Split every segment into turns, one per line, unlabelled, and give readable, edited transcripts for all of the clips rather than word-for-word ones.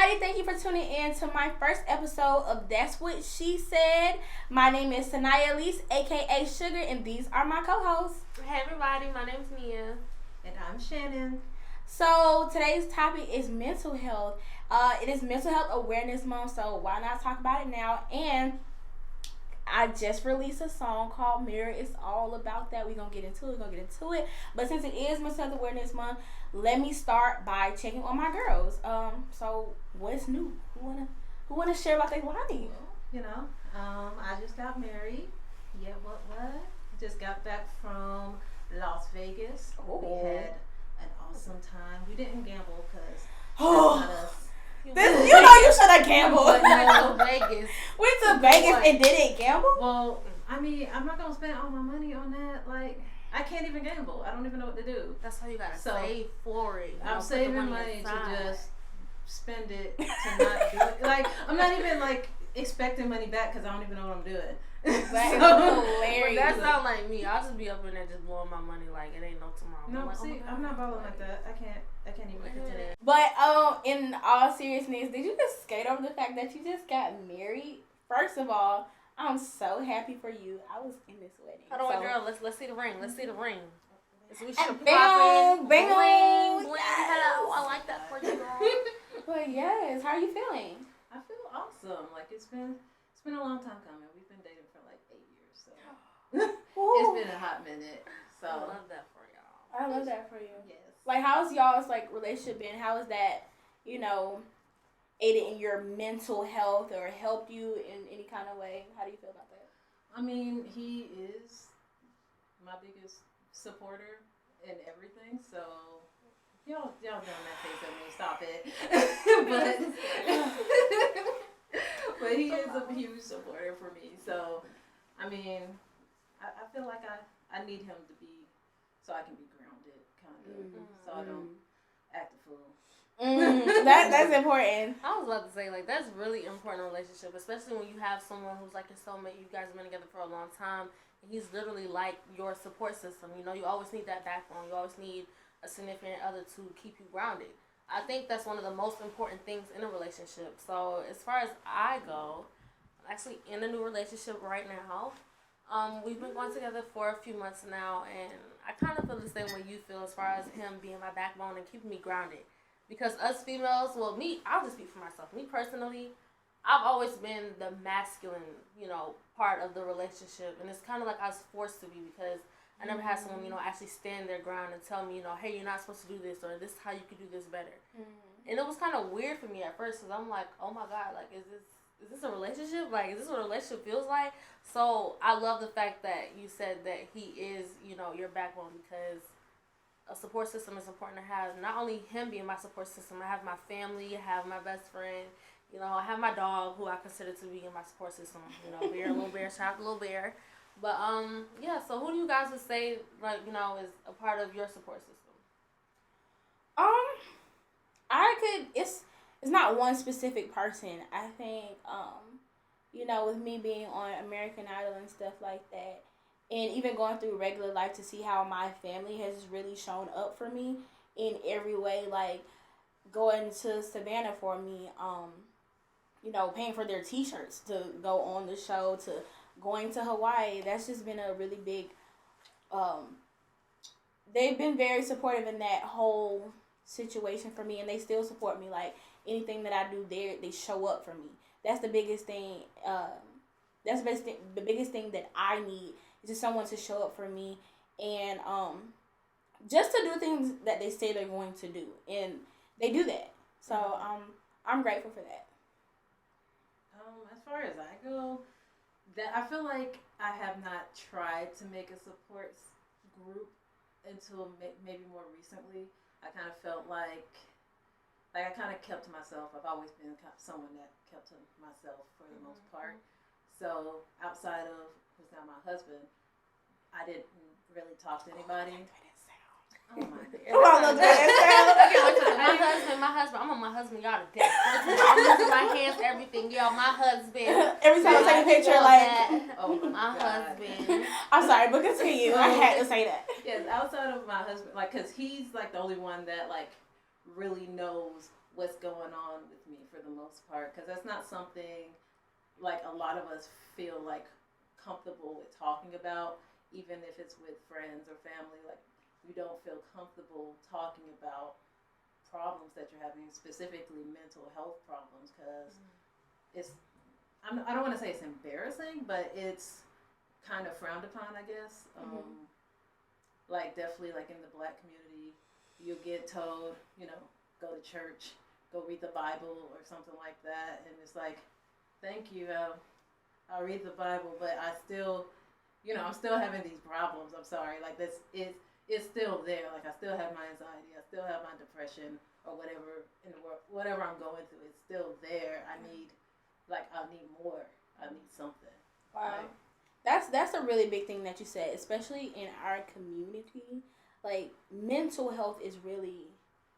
everybody. Thank you for tuning in to my first episode of That's What She Said. My name is Cyniah Elise AKA Sugar, and these are my co-hosts.
Hey everybody, my name is Nia.
And I'm Shannon.
So today's topic is mental health. It is Mental Health Awareness Month, so why not talk about it now? And I just released a song called Mirror. It's all about that. We're going to get into it. But since it is Mental Health Awareness Month, let me start by checking on my girls. So what's new? Who wanna share about their life?
Well, I just got married. Yeah, what? Just got back from Las Vegas.
Ooh.
We had an awesome time. We didn't gamble because
Oh.
that's not us.
You should have gambled.
But no, Vegas.
Went to Vegas and didn't gamble?
Well, I mean, I'm not gonna spend all my money on that. Like, I can't even gamble. I don't even know what to do.
That's how you gotta save for it.
I'm saving money to just spend it to not do it. Like, I'm not even like expecting money back because I don't even know what I'm doing.
That is hilarious.
That sounds like me. I'll just be up in there just blowing my money like it ain't no tomorrow.
No,
like,
see, I'm not balling like that. I can't even pretend it.
But in all seriousness, did you just skate over the fact that you just got married? First of all, I'm so happy for you. I was in this wedding.
Hold on, girl. Let's see the ring. Let's see the ring. So we should
bang,
bling.
Yes.
Hello, I like that for you, girl.
But yes, how are you feeling?
I feel awesome. Like it's been a long time coming. We've been dating for like 8 years, so it's been a hot minute. So
I love that for y'all.
I love that for you.
Yes.
Like, how's y'all's like relationship been? How is that, aided in your mental health or helped you in any kind of way? How do you feel about that?
I mean, he is my biggest supporter in everything. So y'all doing that face at me. Stop it. but he is a huge supporter for me. So I mean, I feel like I need him to be so I can be grounded, kind of, so I don't act a fool.
That's important.
I was about to say, like, that's really important in a relationship, especially when you have someone who's like your soulmate. You guys have been together for a long time, and he's literally like your support system. You always need that backbone. You always need a significant other to keep you grounded. I think that's one of the most important things in a relationship. So as far as I go, I'm actually in a new relationship right now. We've been going together for a few months now, and I kind of feel the same way you feel as far as him being my backbone and keeping me grounded. Because us females, I'll just speak for myself. Me personally, I've always been the masculine, part of the relationship. And it's kind of like I was forced to be because I never had someone, actually stand their ground and tell me, hey, you're not supposed to do this or this is how you could do this better. Mm-hmm. And it was kind of weird for me at first because I'm like, oh my God, like, is this a relationship? Like, is this what a relationship feels like? So I love the fact that you said that he is, your backbone because a support system is important to have. Not only him being my support system, I have my family, I have my best friend, I have my dog who I consider to be in my support system. Bear, little bear, shout out to little bear. But yeah. So who do you guys would say is a part of your support system?
It's not one specific person. I think with me being on American Idol and stuff like that, and even going through regular life to see how my family has really shown up for me in every way, like going to Savannah for me, paying for their t-shirts to go on the show, to going to Hawaii. That's just been a really big, they've been very supportive in that whole situation for me, and they still support me. Like, anything that I do there, they show up for me. That's the biggest thing, the biggest thing that I need. Just someone to show up for me and just to do things that they say they're going to do, and they do that. So I'm grateful for that.
As far as I go, that I feel like I have not tried to make a support group until maybe more recently. I kind of felt like I kind of kept to myself. I've always been someone that kept to myself for the most part. So outside of who's now my husband, I didn't really talk to anybody. Oh my God.
My husband, I'm on my husband, y'all to death. I'm losing my hands, everything. Y'all, my husband.
Every time I take a picture, like,
my husband.
I'm sorry, but continue. I had to say that.
Yes, outside of my husband, like, because he's, like, the only one that, like, really knows what's going on with me for the most part, because that's not something like a lot of us feel like comfortable with talking about, even if it's with friends or family. Like, you don't feel comfortable talking about problems that you're having, specifically mental health problems, because it's I don't want to say it's embarrassing, but it's kind of frowned upon, I guess. Like, definitely, like in the Black community, you'll get told, go to church, go read the Bible or something like that, and it's like, thank you, I'll read the Bible, but I still, I'm still having these problems. I'm sorry, like it's still there. Like, I still have my anxiety, I still have my depression, or whatever in the world, whatever I'm going through, it's still there. I need more. I need something.
Wow. That's a really big thing that you said, especially in our community. Like, mental health is really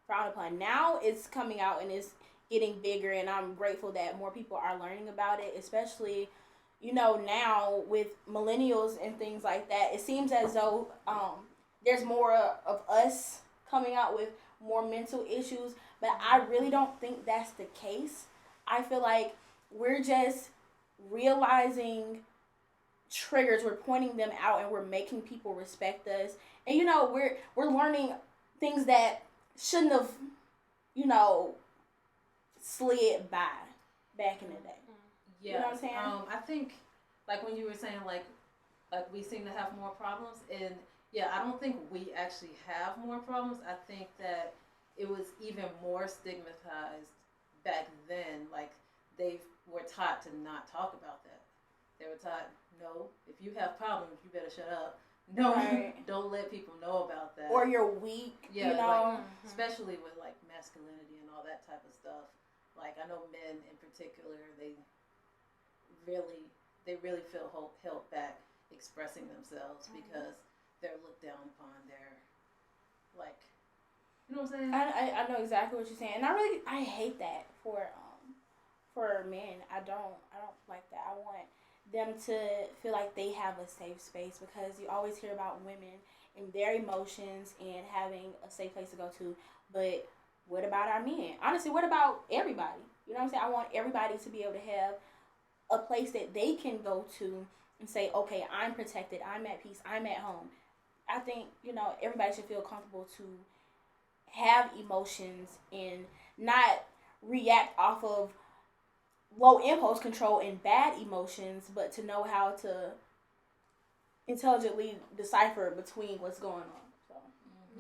frowned upon. Now it's coming out and it's getting bigger, and I'm grateful that more people are learning about it, especially, now with millennials and things like that. It seems as though there's more of us coming out with more mental issues, but I really don't think that's the case. I feel like we're just realizing triggers, we're pointing them out, and we're making people respect us. And we're learning things that shouldn't have, slid by back in the day.
Yeah.
You know what I'm saying?
I think, like, when you were saying, like we seem to have more problems, and yeah, I don't think we actually have more problems. I think that it was even more stigmatized back then. Like, they were taught to not talk about that. They were taught, no, if you have problems, you better shut up. No, right. Don't let people know about that.
Or you're weak.
Yeah, like, especially with like masculinity and all that type of stuff. Like, I know men in particular, they really feel held back expressing themselves because they're looked down upon. They're like, you know what I'm saying?
I know exactly what you're saying, and I hate that for men. I don't like that. I want them to feel like they have a safe space, because you always hear about women and their emotions and having a safe place to go to. But what about our men? Honestly, what about everybody? You know what I'm saying? I want everybody to be able to have a place that they can go to and say, okay, I'm protected, I'm at peace, I'm at home. I think, everybody should feel comfortable to have emotions and not react off of low impulse control and bad emotions, but to know how to intelligently decipher between what's going on. So.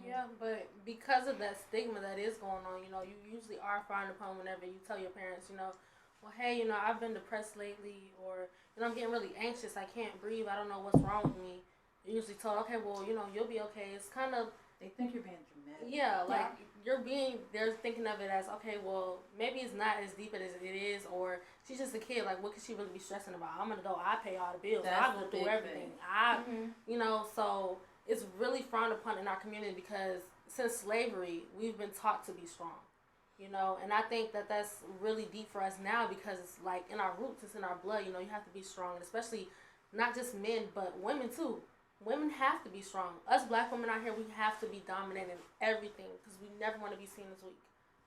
Yeah, but because of that stigma that is going on, you usually are frowned upon whenever you tell your parents, well, hey, I've been depressed lately, or, I'm getting really anxious, I can't breathe, I don't know what's wrong with me. You're usually told, okay, well, you'll be okay. It's kind of...
They think you're being dramatic.
Yeah, like, they're thinking of it as, okay, well, maybe it's not as deep as it is, or she's just a kid, like, what could she really be stressing about? I'm gonna go, I pay all the bills, I go through everything. So it's really frowned upon in our community, because since slavery, we've been taught to be strong, and I think that that's really deep for us now, because it's like in our roots, it's in our blood, you have to be strong, and especially not just men, but women too. Women have to be strong. Us Black women out here, we have to be dominant in everything, because we never want to be seen as weak,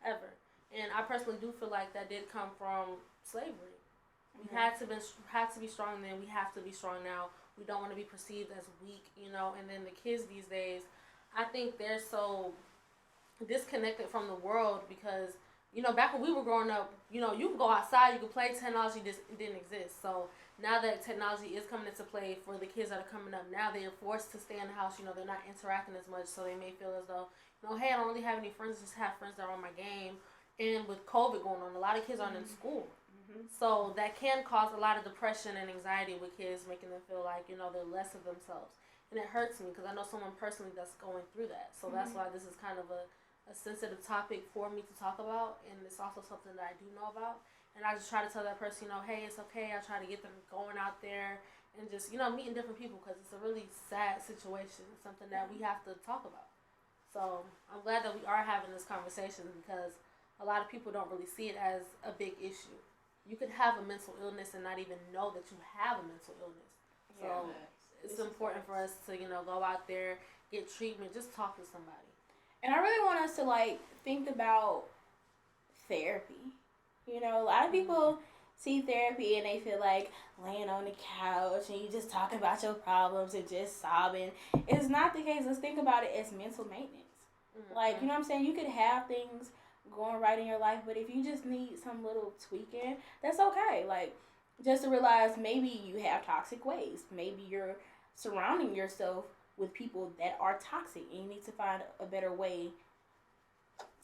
ever. And I personally do feel like that did come from slavery. We had to be strong then. We have to be strong now. We don't want to be perceived as weak, And then the kids these days, I think they're so disconnected from the world, because back when we were growing up, you could go outside, you could play. Technology just didn't exist. So now that technology is coming into play for the kids that are coming up now, they are forced to stay in the house. They're not interacting as much, so they may feel as though, hey, I don't really have any friends, just have friends that are on my game. And with COVID going on, a lot of kids aren't in school. So that can cause a lot of depression and anxiety with kids, making them feel like, they're less of themselves. And it hurts me, because I know someone personally that's going through that. So that's why this is kind of a sensitive topic for me to talk about, and it's also something that I do know about. And I just try to tell that person, hey, it's okay. I try to get them going out there and just, meeting different people, because it's a really sad situation, something that we have to talk about. So I'm glad that we are having this conversation, because a lot of people don't really see it as a big issue. You could have a mental illness and not even know that you have a mental illness. So it's important for us to, go out there, get treatment, just talk to somebody.
And I really want us to, think about therapy. You know, a lot of people see therapy and they feel like laying on the couch and you just talking about your problems and just sobbing. It's not the case. Let's think about it as mental maintenance. Like, you know what I'm saying? You could have things going right in your life, but if you just need some little tweaking, that's okay. Like, just to realize maybe you have toxic ways. Maybe you're surrounding yourself with people that are toxic and you need to find a better way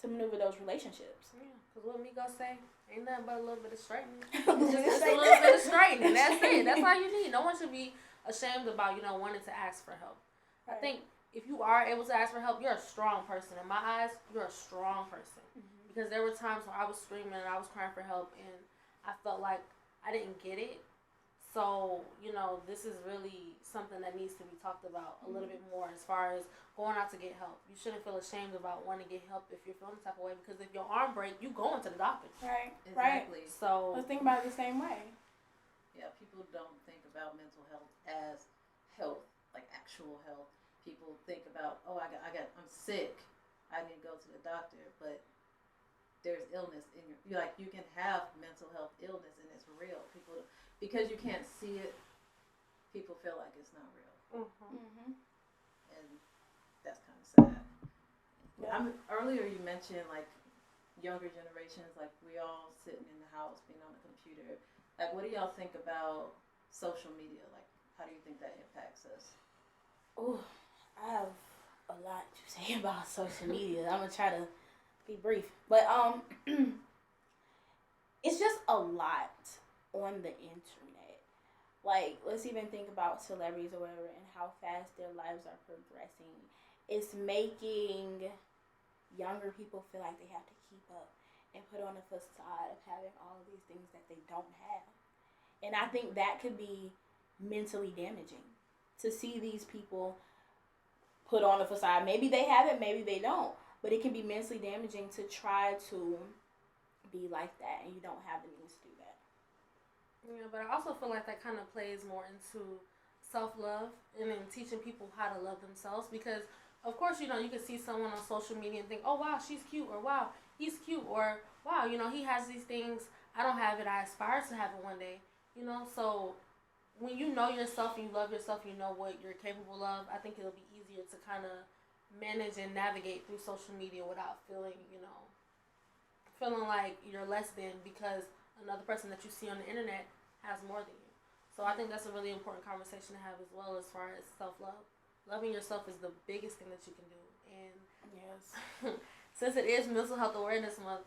to maneuver those relationships.
Yeah, because what me gonna say, ain't nothing but a little bit of straightening. Just a little bit of straightening. That's it. That's all you need. No one should be ashamed about, wanting to ask for help. Right. I think if you are able to ask for help, you're a strong person. In my eyes, you're a strong person. Mm-hmm. Because there were times where I was screaming and I was crying for help and I felt like I didn't get it. So, this is really something that needs to be talked about a little bit more as far as going out to get help. You shouldn't feel ashamed about wanting to get help if you're feeling the type of way, because if your arm breaks, you going to the doctor.
Right.
Exactly.
Right.
So
let's think about it the same way.
Yeah, people don't think about mental health as health, like actual health. People think about, I'm sick, I need to go to the doctor, but there's illness in you can have mental health illness and it's real. People, because you can't see it, people feel like it's not real.
Mm-hmm.
And that's kind of sad. Yeah. Earlier you mentioned like younger generations, like we all sitting in the house, being on the computer. Like, what do y'all think about social media? Like, how do you think that impacts us?
Oh, I have a lot to say about social media. I'm gonna try to be brief, but it's just a lot on the internet. Like, let's even think about celebrities or whatever and how fast their lives are progressing. It's making younger people feel like they have to keep up and put on a facade of having all of these things that they don't have. And I think that could be mentally damaging to see these people put on a facade. Maybe they have it, maybe they don't. But it can be mentally damaging to try to be like that and you don't have the means to do that.
Yeah, but I also feel like that kind of plays more into self-love and then teaching people how to love themselves, because of course, you can see someone on social media and think, oh, wow, she's cute, or wow, he's cute, or wow, he has these things. I don't have it. I aspire to have it one day, So when you know yourself and you love yourself, you know what you're capable of, I think it'll be easier to kind of manage and navigate through social media without feeling like you're less than because another person that you see on the internet has more than you. So I think that's a really important conversation to have as well as far as self-love. Loving yourself is the biggest thing that you can do. And
yes,
since it is Mental Health Awareness Month,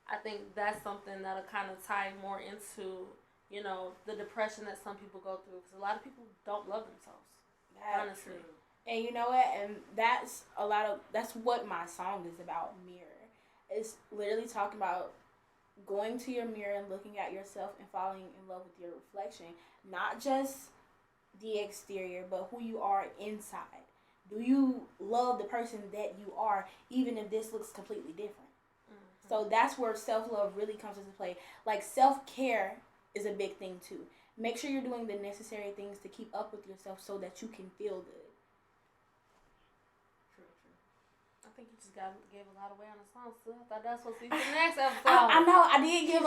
I think that's something that'll kind of tie more into, the depression that some people go through. Because a lot of people don't love themselves, honestly.
True. And you know what? And that's what my song is about, Mirror. It's literally talking about going to your mirror and looking at yourself and falling in love with your reflection. Not just the exterior, but who you are inside. Do you love the person that you are, even if this looks completely different? Mm-hmm. So that's where self-love really comes into play. Like, self-care is a big thing too. Make sure you're doing the necessary things to keep up with yourself so that you can feel good.
I think you just gave a lot away on the song, so I thought that was supposed to be the next episode.
I know, I did give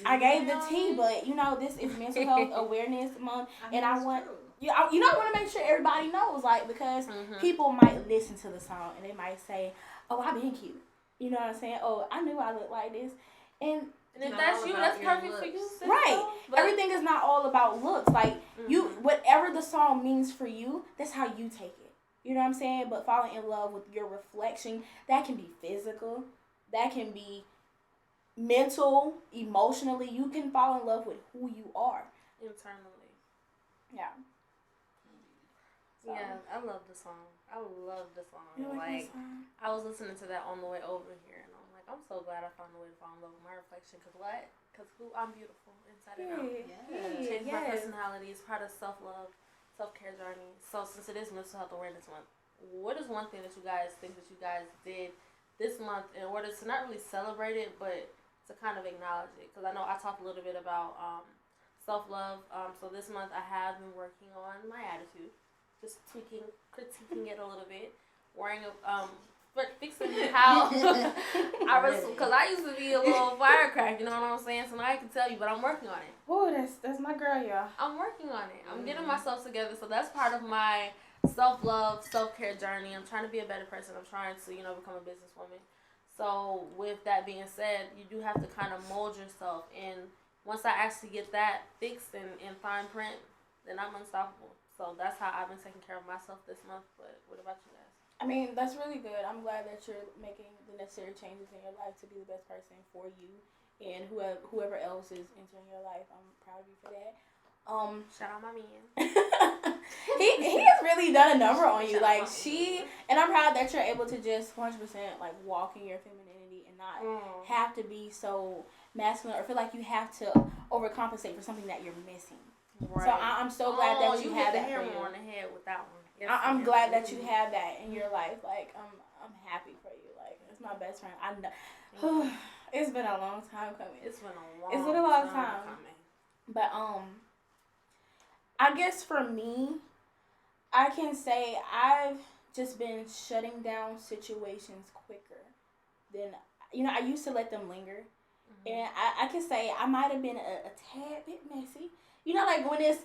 I gave the tea, but this is Mental Health Awareness Month, I want to make sure everybody knows, like, because people might listen to the song and they might say, "Oh, I've been cute." You know what I'm saying? "Oh, I knew I looked like this," and
if that's you, that's perfect looks for you. Sister.
Right. But everything is not all about looks. Like, whatever the song means for you, that's how you take it. You know what I'm saying? But falling in love with your reflection, that can be physical. That can be mental, emotionally. You can fall in love with who you are.
Internally.
Yeah.
So. Yeah, I love the song. I love the song.
You like song?
I was listening to that on the way over here, and I'm like, I'm so glad I found a way to fall in love with my reflection. Because what? Because I'm beautiful inside and out. Change my personality is part of self-love. Self-care journey. So since it is Mental Health Awareness Month, what is one thing that you guys think that you guys did this month in order to not really celebrate it, but to kind of acknowledge it? Because I know I talked a little bit about self-love. So this month I have been working on my attitude, just critiquing it a little bit, wearing fixing how because I used to be a little firecracker, you know what I'm saying? So now I can tell you, but I'm working on it.
Oh, that's my girl, y'all.
I'm working on it. I'm getting myself together, so that's part of my self-love, self-care journey. I'm trying to be a better person. I'm trying to, become a businesswoman. So with that being said, you do have to kind of mold yourself, and once I actually get that fixed and in fine print, then I'm unstoppable. So that's how I've been taking care of myself this month. But what about you guys?
I mean, that's really good. I'm glad that you're making the necessary changes in your life to be the best person for you and whoever else is entering your life. I'm proud of you for that.
Shout out my man.
he has really done a number on you. Like and I'm proud that you're able to just 100% like walk in your femininity and not have to be so masculine or feel like you have to overcompensate for something that you're missing. Right. So I'm so glad that you have that.
You hit the hammer on the head with that one. Yes,
I'm glad that you have that in your life. Like I'm happy for you. Like it's my best friend. I know. It's been a long time coming.
It's been a long time coming.
But I guess for me, I can say I've just been shutting down situations quicker than I used to let them linger, and I can say I might have been a tad bit messy. Like when it's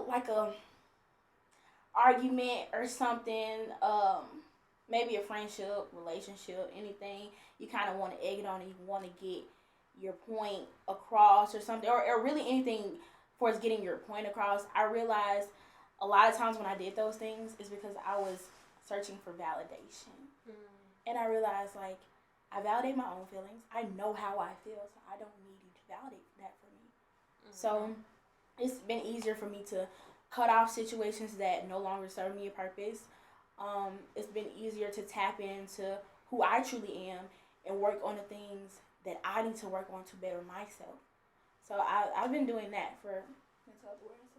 like a argument or something, maybe a friendship, relationship, anything, you kind of want to egg it on and you want to get your point across or something, or really anything for getting your point across. I realized a lot of times when I did those things is because I was searching for validation. And I realized, like, I validate my own feelings. I know how I feel, so I don't need you to validate that for me. So it's been easier for me to cut off situations that no longer serve me a purpose. It's been easier to tap into who I truly am and work on the things that I need to work on to better myself. So I've been doing that for mental health awareness.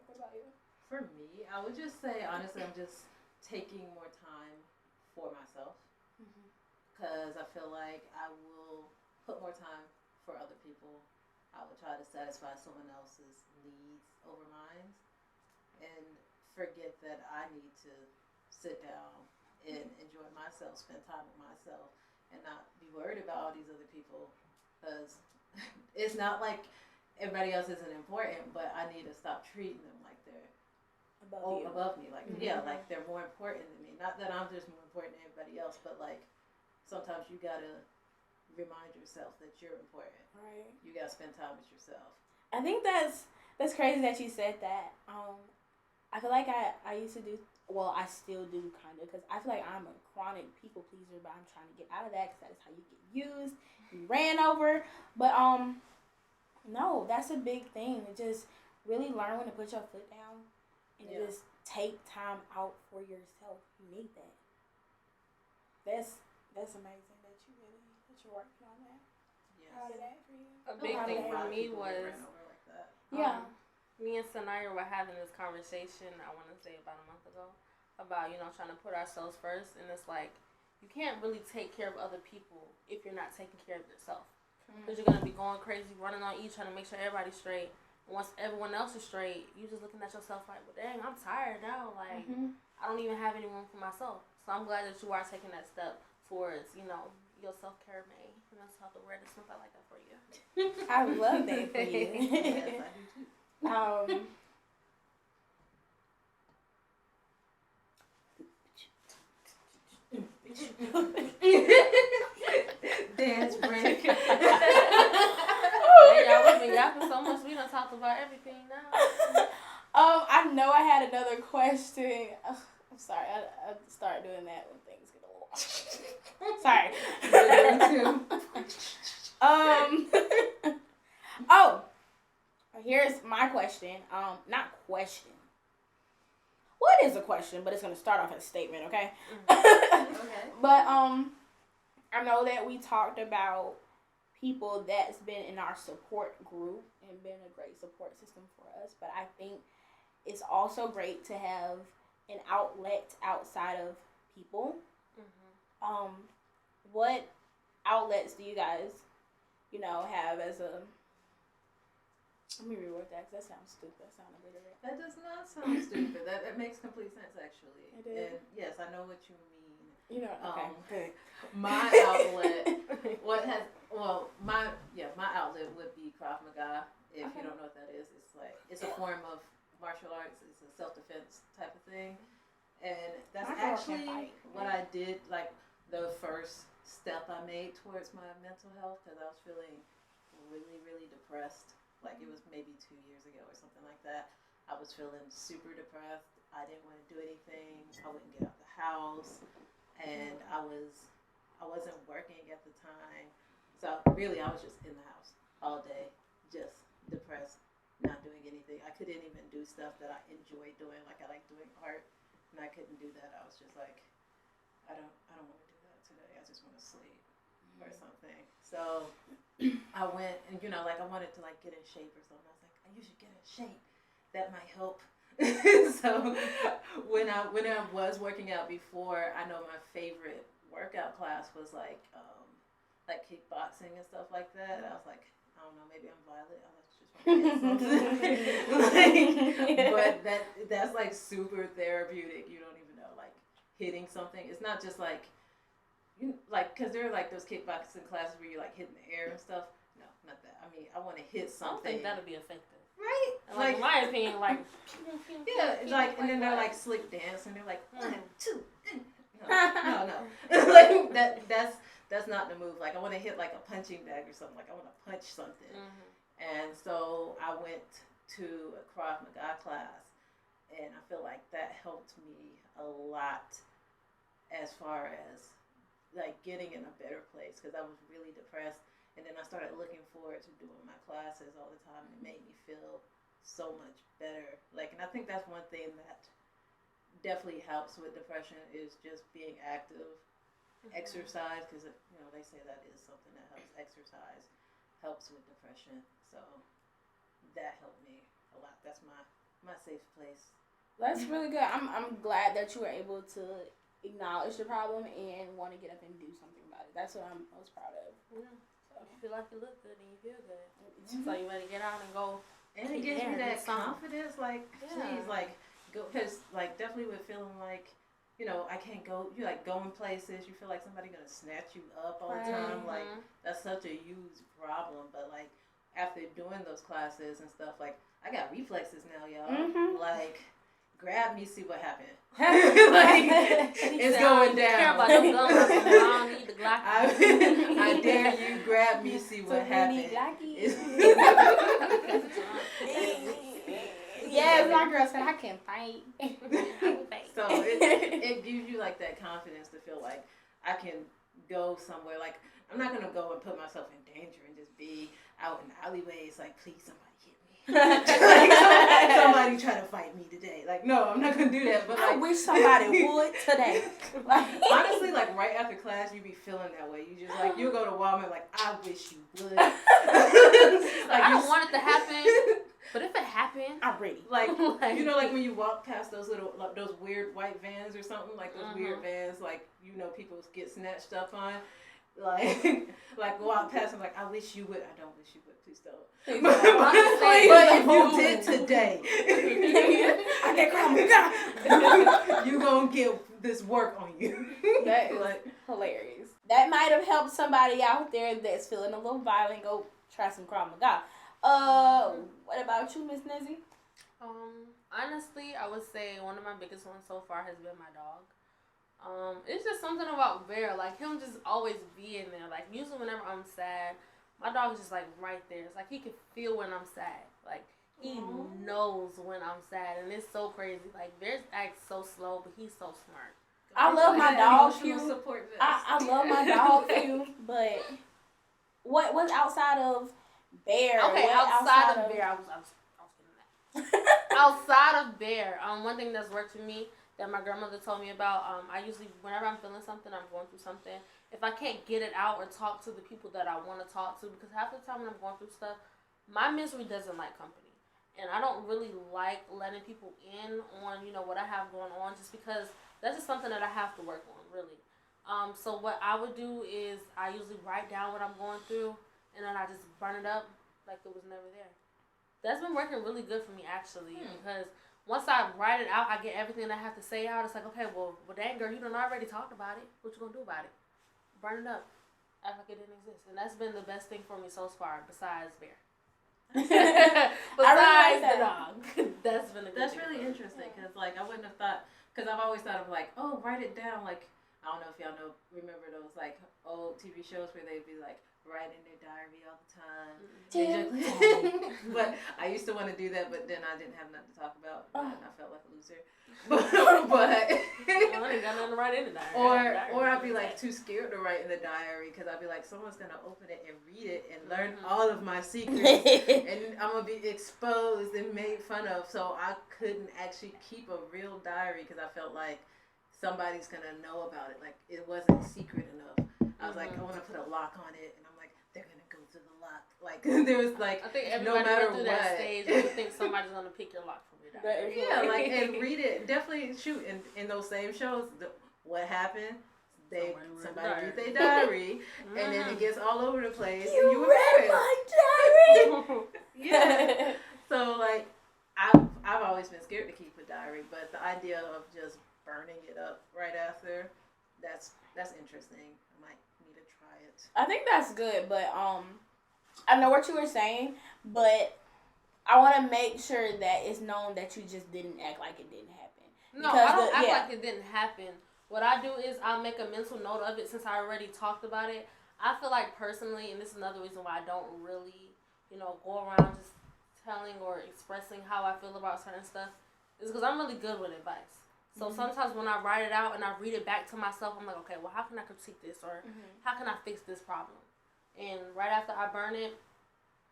What about you?
For me, I would just say, honestly, I'm just taking more time for myself. Because I feel like I will put more time for other people. I will try to satisfy someone else's needs over mine. And forget that I need to sit down and enjoy myself, spend time with myself, and not be worried about all these other people. Because it's not like everybody else isn't important, but I need to stop treating them like they're above me. Like, like they're more important than me. Not that I'm just more important than everybody else, but like sometimes you gotta remind yourself that you're important.
Right.
You gotta spend time with yourself.
I think that's crazy that you said that. I feel like I used to do, well, I still do kind of, because I feel like I'm a chronic people pleaser, but I'm trying to get out of that because that is how you get used, you ran over. But no, that's a big thing. Just really learn when to put your foot down and just take time out for yourself. You need that. That's amazing that you're working on that.
Yes.
How did that for you?
A big thing for me was me and Cyniah were having this conversation, I want to say about a month ago, about, trying to put ourselves first. And it's like, you can't really take care of other people if you're not taking care of yourself. Because you're going to be going crazy, running on each, trying to make sure everybody's straight. And once everyone else is straight, you just looking at yourself like, well, dang, I'm tired now. Like, I don't even have any room for myself. So I'm glad that you are taking that step towards, your self-care, May. And that's how the awareness month. I like that for you.
I love that for you.
Yes, I do too.
Dance break. Y'all been yapping so much. We done talked about everything now.
I know I had another question. I'm sorry. I start doing that when things get a little. Sorry. Oh, here's my question. Not question. What is a question? But it's gonna start off as a statement, okay?
Okay.
But I know that we talked about people that's been in our support group and been a great support system for us. But I think it's also great to have an outlet outside of people. What outlets do you guys, have as a Let me reword that because that sounds stupid. That sounded illiterate.
That does not sound stupid. That makes complete sense, actually.
It is.
And yes, I know what you mean.
You know, okay.
Good. My outlet, my outlet would be Krav Maga. If you don't know what that is, it's a form of martial arts. It's a self-defense type of thing, and that's actually what I did. Like the first step I made towards my mental health, because I was feeling really, really depressed. Like it was maybe 2 years ago or something like that. I was feeling super depressed. I didn't want to do anything. I wouldn't get out the house, and I wasn't working at the time. So really, I was just in the house all day, just depressed, not doing anything. I couldn't even do stuff that I enjoy doing. Like I like doing art, and I couldn't do that. I was just like, I don't want to do that today. I just want to sleep or something. So I went and like I wanted to like get in shape or something. I was like, you should get in shape. That might help. So when I was working out before, I know my favorite workout class was like kickboxing and stuff like that. I was like, I don't know, maybe I'm violent. I was just want to get something. But that's like super therapeutic. You don't even know, like hitting something. It's not just like because there are like those kickboxing classes where you're like hitting the air and stuff. No, not that. I mean, I want to hit something.
I don't think that'll be effective.
Right?
Like in my opinion, like
yeah, like and then they're like slick dance and they're like 1, 2. No. Like that's not the move. Like I want to hit like a punching bag or something. Like I want to punch something. Mm-hmm. And so I went to a Krav Maga class, and I feel like that helped me a lot as far as like getting in a better place, because I was really depressed. And then I started looking forward to doing my classes all the time. It made me feel so much better. Like, and I think that's one thing that definitely helps with depression is just being active, exercise, because they say that is something that helps. Exercise helps with depression. So that helped me a lot. That's my safe place.
That's really good. I'm glad that you were able to acknowledge the problem and want to get up and do something about it. That's what I'm most proud of.
Yeah. You feel like you look good and you feel good. So you better get out and go.
And it gives me that confidence, like, please, like, go, because, like, definitely with feeling like, I can't go, you like going places, you feel like somebody's going to snatch you up all the time. Like, that's such a huge problem. But, like, after doing those classes and stuff, like, I got reflexes now, y'all. Mm-hmm. Like, grab me, see what happened. Like, it's going down. I dare you, grab me, see what happened.
Yes, my girl said I can fight.
So it gives you like that confidence to feel like I can go somewhere. Like I'm not gonna go and put myself in danger and just be out in alleyways. Like please, somebody hit me. Like, somebody try to fight me today. Like no, I'm not gonna do that. But like,
I wish somebody would today.
Like, honestly, like right after class, you be feeling that way. You just like you go to Walmart like I wish you would. Like,
I don't want it to happen. But if it happened,
I'm ready.
Like like when you walk past those little, like those weird white vans or something, like those weird vans, like people get snatched up on, like walk past them, like I wish you would. I don't wish you would. Please don't. But if you did today,
I can't cry.
You gonna get this work on you.
That is like hilarious. That might have helped somebody out there that's feeling a little violent. Go try some Krav Maga. What about you, Miss Nezzy?
Honestly, I would say one of my biggest ones so far has been my dog. It's just something about Bear, like him just always being there. Like usually whenever I'm sad, my dog is just like right there. It's like he can feel when I'm sad. Like he knows when I'm sad, and it's so crazy. Like Bear acts so slow, but he's so smart.
I love my dog too. I love my dog too, but what was outside of Bear?
Okay, outside of Bear, I was getting that. Outside of Bear, one thing that's worked for me that my grandmother told me about, I usually, whenever I'm feeling something, I'm going through something, if I can't get it out or talk to the people that I want to talk to, because half the time when I'm going through stuff, my misery doesn't like company. And I don't really like letting people in on, what I have going on, just because that's just something that I have to work on, really. So what I would do is I usually write down what I'm going through, and then I just burn it up like it was never there. That's been working really good for me, actually, because once I write it out, I get everything I have to say out. It's like, okay, well, dang, girl, you done already talked about it. What you gonna do about it? Burn it up. Act like it didn't exist. And that's been the best thing for me so far, besides Bear. Besides the dog. That's been a good thing
really interesting, because, like, I wouldn't have thought, because I've always thought of, like, oh, write it down, like, I don't know if y'all remember those, like, old TV shows where they'd be, like, writing their diary all the time. But I used to want to do that, but then I didn't have nothing to talk about, and I felt like a loser. But
I ain't got nothing to write in the diary.
Or I'd be like too scared to write in the diary, because I'd be like, someone's gonna open it and read it and learn all of my secrets, and I'm gonna be exposed and made fun of. So I couldn't actually keep a real diary, because I felt like somebody's gonna know about it. Like, it wasn't secret enough. I was like, I want to put a lock on it, and I'm like, they're gonna go through the lock. Like, there was like,
I think everybody went through that stage where you think somebody's gonna pick your lock from your diary.
Yeah, like, and read it. Definitely shoot in those same shows. What happened? Somebody read their diary, and then it gets all over the place.
You read my diary.
Yeah. So, like, I've always been scared to keep a diary, but the idea of just burning it up right after, that's interesting. I might need to try it.
I think that's good, but I know what you were saying, but I want to make sure that it's known that you just didn't act like it didn't happen.
No, I don't act like it didn't happen. What I do is I'll make a mental note of it, since I already talked about it. I feel like personally, and this is another reason why I don't really, go around just telling or expressing how I feel about certain stuff, is because I'm really good with advice. So sometimes when I write it out and I read it back to myself, I'm like, okay, well, how can I critique this, or how can I fix this problem? And right after I burn it,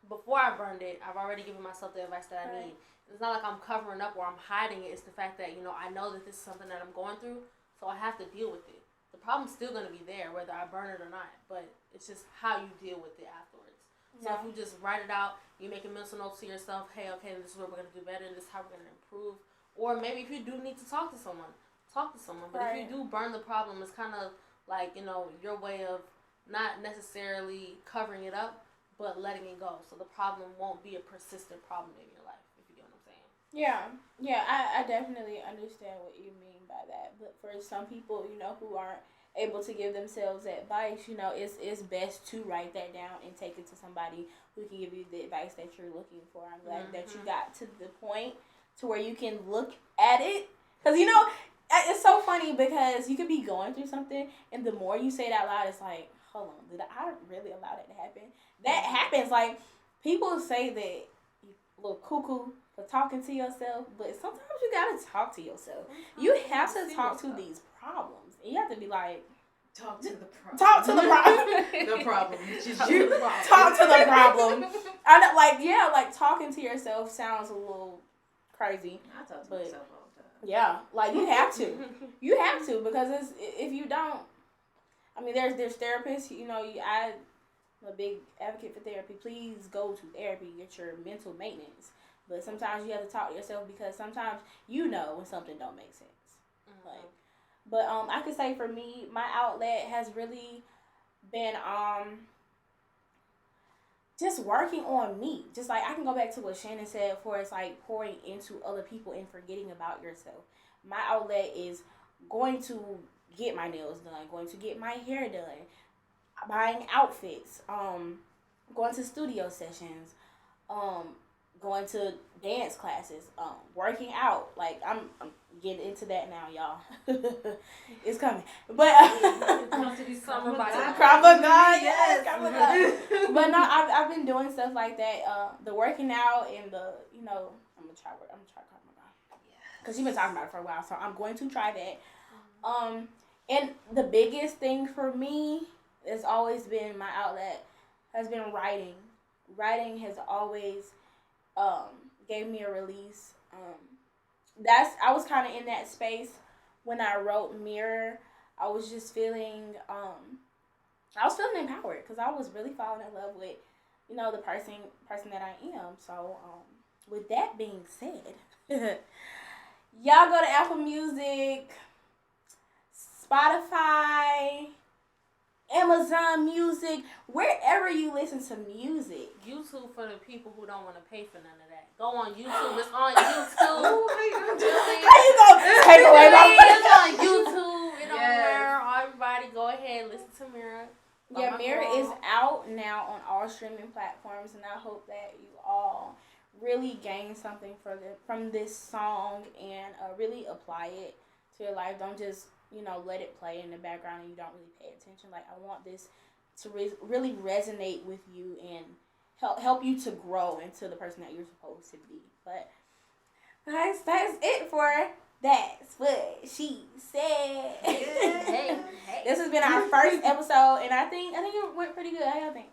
before I burned it, I've already given myself the advice that I need. It's not like I'm covering up or I'm hiding it. It's the fact that, I know that this is something that I'm going through, so I have to deal with it. The problem's still going to be there, whether I burn it or not, but it's just how you deal with it afterwards. So if you just write it out, you make a mental note to yourself, hey, okay, this is what we're going to do better, this is how we're going to improve. Or maybe if you do need to talk to someone, talk to someone. But if you do burn the problem, it's kind of like, your way of not necessarily covering it up, but letting it go. So the problem won't be a persistent problem in your life, if you get what I'm saying.
Yeah, I definitely understand what you mean by that. But for some people, who aren't able to give themselves advice, it's best to write that down and take it to somebody who can give you the advice that you're looking for. I'm glad that you got to the point to where you can look at it. Because, it's so funny, because you could be going through something, and the more you say it out loud, it's like, hold on, did I really allow that to happen? That happens. Like, people say that you look cuckoo for talking to yourself, but sometimes you gotta talk to yourself. You have to talk to these problems. And you have to be like,
talk to the problem.
Talk to the problem.
The problem, which is you.
Talk to the problem. I know, like talking to yourself sounds a little crazy. I talk to myself all the time. Yeah, like you have to. You have to, because if you don't, I mean, there's therapists. I'm a big advocate for therapy. Please go to therapy. Get your mental maintenance. But sometimes you have to talk to yourself, because sometimes when something don't make sense. But I could say for me, my outlet has really been just working on me. Just like, I can go back to what Shannon said, for it's like pouring into other people and forgetting about yourself. My outlet is going to get my nails done, going to get my hair done, buying outfits, going to studio sessions, going to dance classes, working out. Like, I'm getting into that now, y'all. It's coming. But But no, I've been doing stuff like that. The working out and the, I'm gonna try Krav Maga. Because you've been talking about it for a while, so I'm going to try that. And the biggest thing for me has always been, my outlet has been writing. Writing has always gave me a release. I was kind of in that space when I wrote Mirror. I was just feeling empowered, because I was really falling in love with, the person that I am. So, with that being said, y'all go to Apple Music, Spotify, Amazon Music, wherever you listen to music.
YouTube for the people who don't want to pay for none of that. Go on YouTube. It's on YouTube.
How you gonna take away my
It's on YouTube. It don't matter. Everybody, go ahead, listen to Mira.
Yeah, Mira is out now on all streaming platforms, and I hope that you all really gain something from this song and really apply it to your life. Don't just let it play in the background and you don't really pay attention. Like, I want this to really resonate with you and help you to grow into the person that you're supposed to be. But guys, that's it for That's What She Said.
Hey.
This has been our first episode, and I think it went pretty good. How y'all think?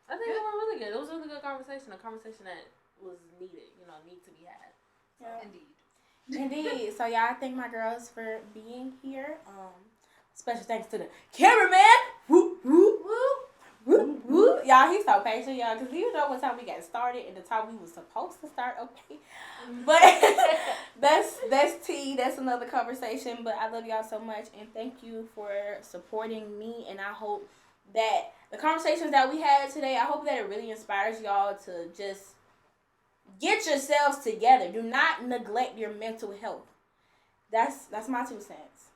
I think it went really good. It was a really good conversation. A conversation that was needed. Need to be had.
Yeah. Indeed. So y'all, thank my girls for being here. Special thanks to the cameraman. Woo woo woo woo woo. Y'all, he's so patient, y'all, because you know what time we got started and the time we was supposed to start. Okay, but that's tea. That's another conversation. But I love y'all so much, and thank you for supporting me. And I hope that the conversations that we had today, I hope that it really inspires y'all to just get yourselves together. Do not neglect your mental health. That's my 2 cents.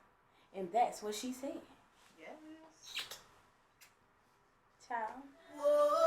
And that's what she said.
Yes.
Ciao. Whoa.